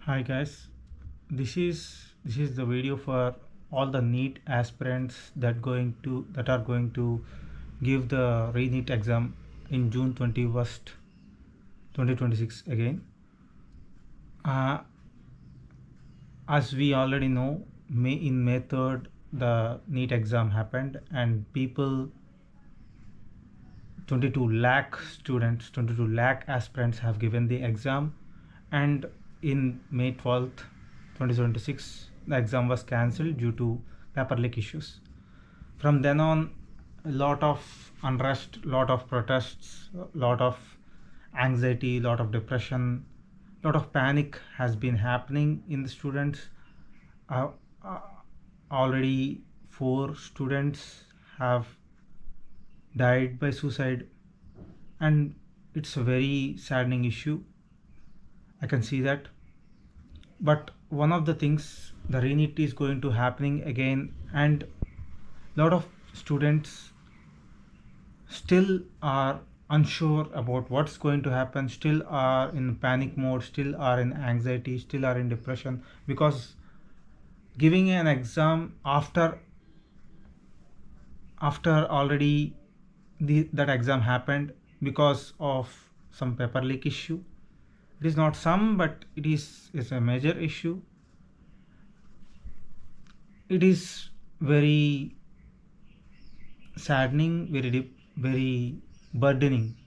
Hi guys, this is the video for all the NEET aspirants that are going to give the RENEET exam in June 21st, 2026 again. Uh, as we already know, May 3rd the NEET exam happened and people 22 lakh students, 22 lakh aspirants have given the exam, and in May 12th, 2026, the exam was cancelled due to paper leak issues. From then on, a lot of unrest, lot of protests, lot of anxiety, lot of depression, lot of panic has been happening in the students. Uh, uh, Already 4 students have died by suicide, and it's a very saddening issue. I can see that. But one of the things, the RENEET is going to happening again, and lot of students still are unsure about what's going to happen, still are in panic mode, still are in anxiety, still are in depression, because giving an exam after already that exam happened because of some paper leak issue. It is not some, but it's a major issue. It is very saddening, very deep, very burdening.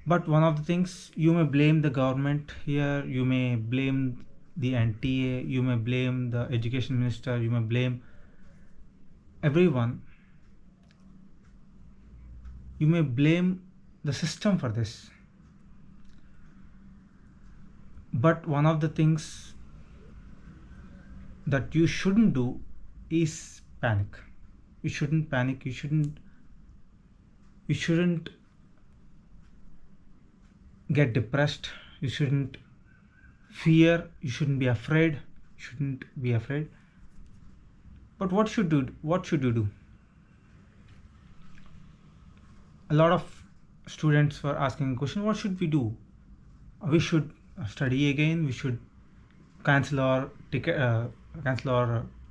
But one of the things, you may blame the government here, you may blame the NTA, you may blame the education minister, you may blame everyone. You may blame the system for this. But one of the things that you shouldn't do is panic. You shouldn't panic. You shouldn't get depressed. You shouldn't fear. You shouldn't be afraid. But what should you do? A lot of students were asking a question: what should we do? We should study again. We should cancel our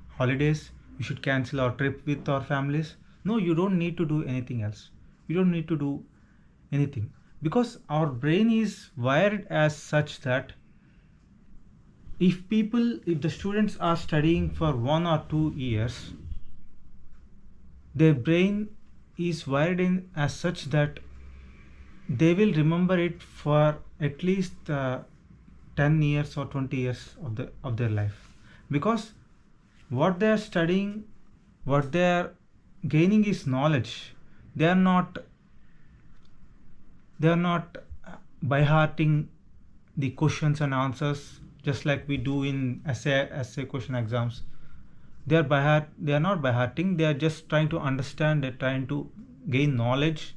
holidays. We should cancel our trip with our families. No, you don't need to do anything else. You don't need to do anything, because our brain is wired as such that if the students are studying for 1 or 2 years, their brain is wired in as such that they will remember it for at least 10 years or 20 years of their life, because what they are studying, what they are gaining is knowledge. They are not by hearting the questions and answers just like we do in essay question exams. They are not by hearting. They are just trying to understand. They're trying to gain knowledge.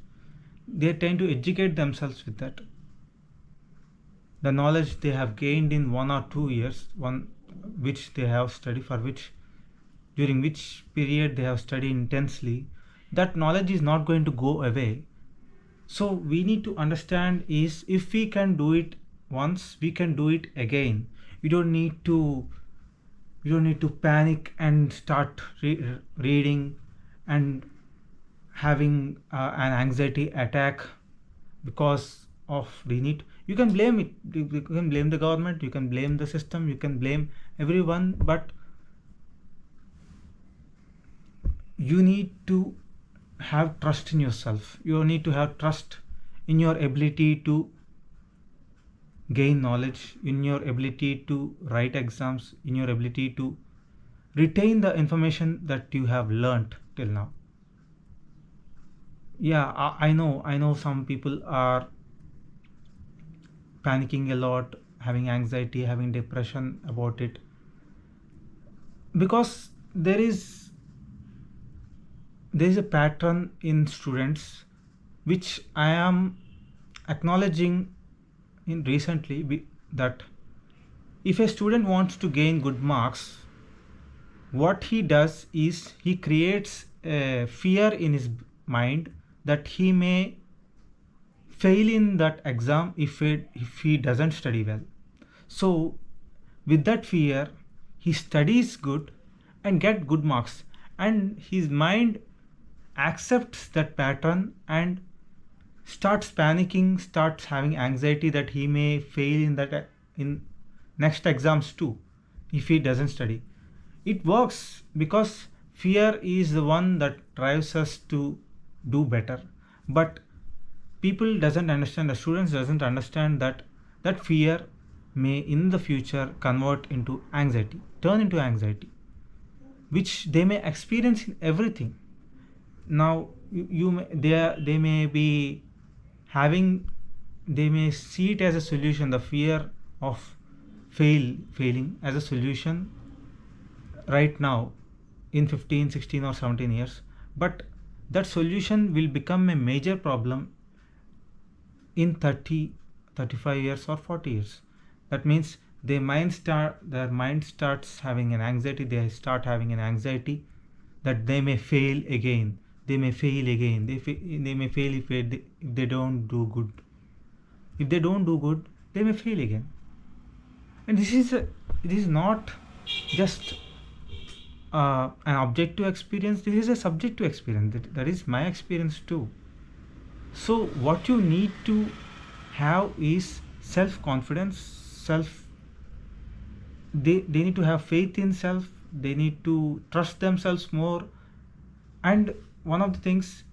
They're trying to educate themselves with that. The knowledge they have gained in 1 or 2 years, which they have studied, during which period they have studied intensely, that knowledge is not going to go away. So we need to understand is, if we can do it once, we can do it again. You don't need to panic and start reading and having an anxiety attack because of RENEET. You can blame it. You can blame the government. You can blame the system. You can blame everyone. But you need to have trust in yourself. You need to have trust in your ability to gain knowledge, in your ability to write exams, in your ability to retain the information that you have learnt till now. Yeah, I know some people are panicking a lot, having anxiety, having depression about it, because there is a pattern in students which I am acknowledging in recently, that if a student wants to gain good marks, what he does is he creates a fear in his mind that he may fail in that exam if he doesn't study well. So with that fear, he studies good and get good marks, and his mind accepts that pattern and starts panicking, starts having anxiety that he may fail in next exams too if he doesn't study. It works because fear is the one that drives us to do better. But people doesn't understand, the students doesn't understand that that fear may in the future convert into anxiety, turn into anxiety, which they may experience in everything. Now they may be having, they may see it as a solution, the fear of failing as a solution right now in 15, 16 or 17 years, but that solution will become a major problem in 30, 35 years or 40 years. That means their mind starts having an anxiety, they start having an anxiety that they may fail again, they may fail again, they may fail if they don't do good. If they don't do good, they may fail again. And this is not just an objective experience, this is a subjective experience. That is my experience too. So what you need to have is self-confidence, they need to have faith in self, they need to trust themselves more. And one of the things,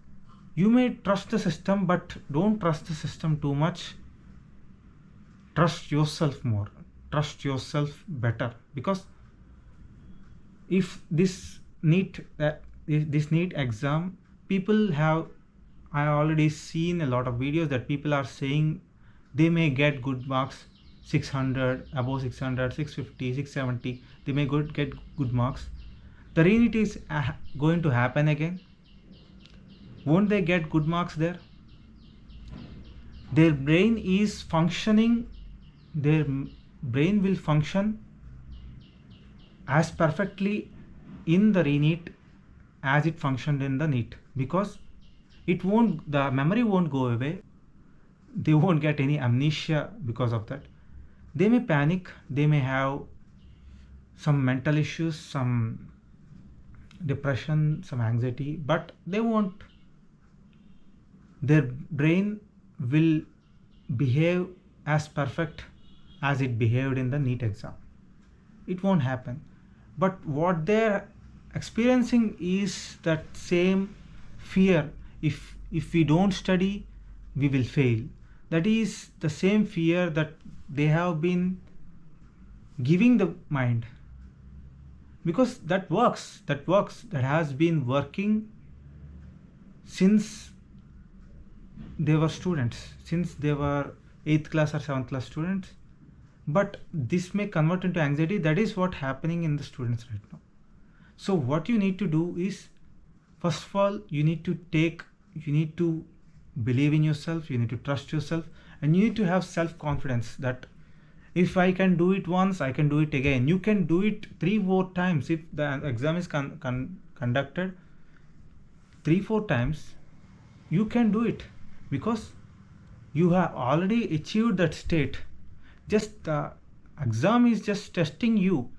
you may trust the system, but don't trust the system too much. Trust yourself more, trust yourself better, because if this NEET exam, people have, I already seen a lot of videos that people are saying they may get good marks, 600, above 600, 650, 670, they may get good marks. The RENEET is going to happen again. Won't they get good marks there? Their brain is functioning, their brain will function as perfectly in the RENEET as it functioned in the NEET, because the memory won't go away, they won't get any amnesia because of that. They may panic, they may have some mental issues, some depression, some anxiety, but they won't, their brain will behave as perfect as it behaved in the NEET exam. It won't happen. But what they're experiencing is that same fear, if we don't study, we will fail. That is the same fear that they have been giving the mind, because that works, that has been working since they were students, since they were 8th class or 7th class students. But this may convert into anxiety. That is what happening in the students right now. So what you need to do is, first of all, you need to believe in yourself, you need to trust yourself, and you need to have self-confidence that if I can do it once, I can do it again. You can do it 3-4 times. If the exam is conducted 3-4 times, you can do it, because you have already achieved that state. Just the exam is just testing you.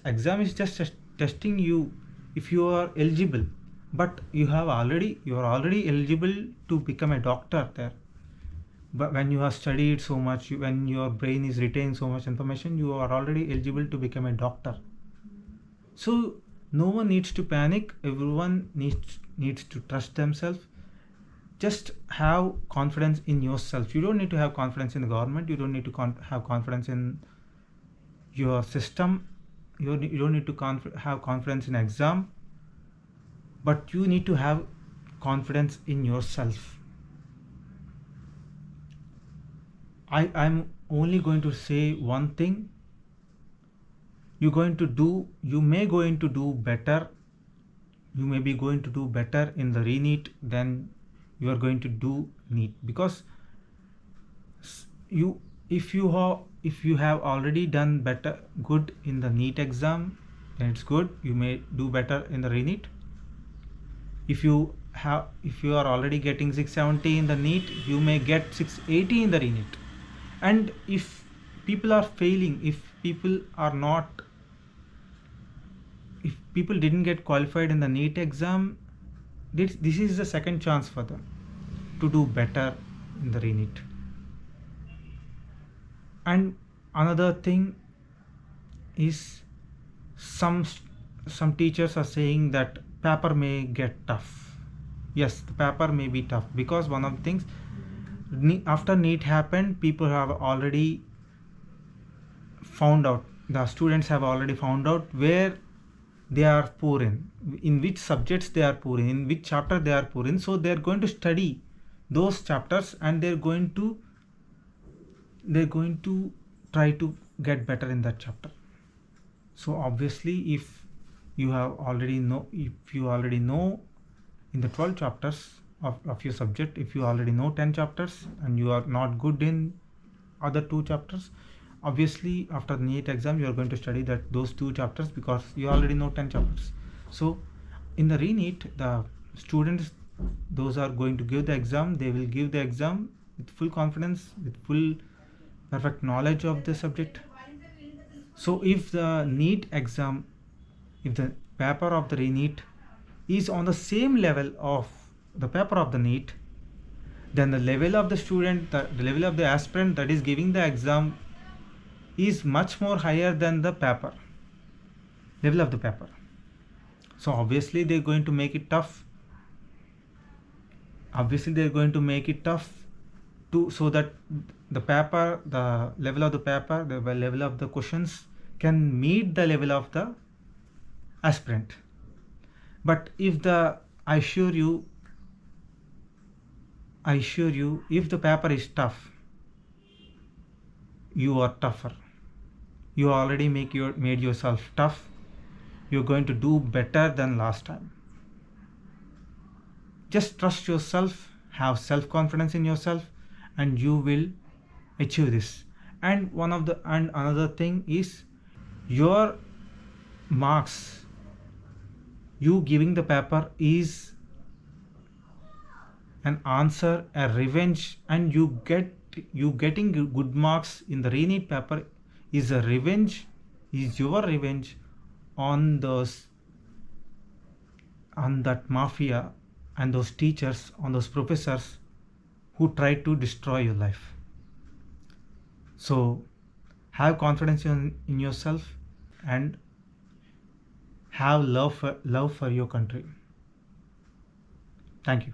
Exam is just testing you if you are eligible. But you are already eligible to become a doctor there. But when you have studied so much, when your brain is retaining so much information, you are already eligible to become a doctor. So no one needs to panic. Everyone needs to trust themselves. Just have confidence in yourself. You don't need to have confidence in the government, you don't need to have confidence in your system, you don't need to have confidence in exam, but you need to have confidence in yourself. I'm only going to say one thing. You may going to do better, you may be going to do better in the RENEET than you are going to do NEET, because if you have already done good in the NEET exam, then it's good, you may do better in the RENEET. If you are already getting 670 in the NEET, you may get 680 in the RENEET. And if people are failing, if people are not, if people didn't get qualified in the NEET exam, this is the second chance for them to do better in the RENEET. And another thing is, some teachers are saying that paper may get tough. Yes, the paper may be tough, because one of the things, after NEET happened, people have already found out, the students have already found out where they are poor in which subjects they are poor in which chapter they are poor in. So they are going to study those chapters, and they're going to try to get better in that chapter. So obviously, if you already know in the 12 chapters of your subject, if you already know 10 chapters and you are not good in other 2 chapters, obviously after the NEET exam you are going to study those 2 chapters, because you already know 10 chapters. So in the RENEET, the students, those are going to give the exam, they will give the exam with full confidence, with full perfect knowledge of the subject. So if the NEET exam, if the paper of the RENEET is on the same level of the paper of the NEET, then the level of the student, the level of the aspirant that is giving the exam is much more higher than the paper, level of the paper. So obviously they're going to make it tough. So that the paper, the level of the paper, the level of the questions can meet the level of the aspirant. But if I assure you, if the paper is tough, you are tougher. You already made yourself tough. You're going to do better than last time. Just trust yourself, have self-confidence in yourself, and you will achieve this. And another thing is, your marks, you giving the paper is an answer, a revenge, and you getting good marks in the RENEET paper is your revenge on that mafia and those teachers, on those professors who tried to destroy your life. So have confidence in yourself, and have love for your country. Thank you.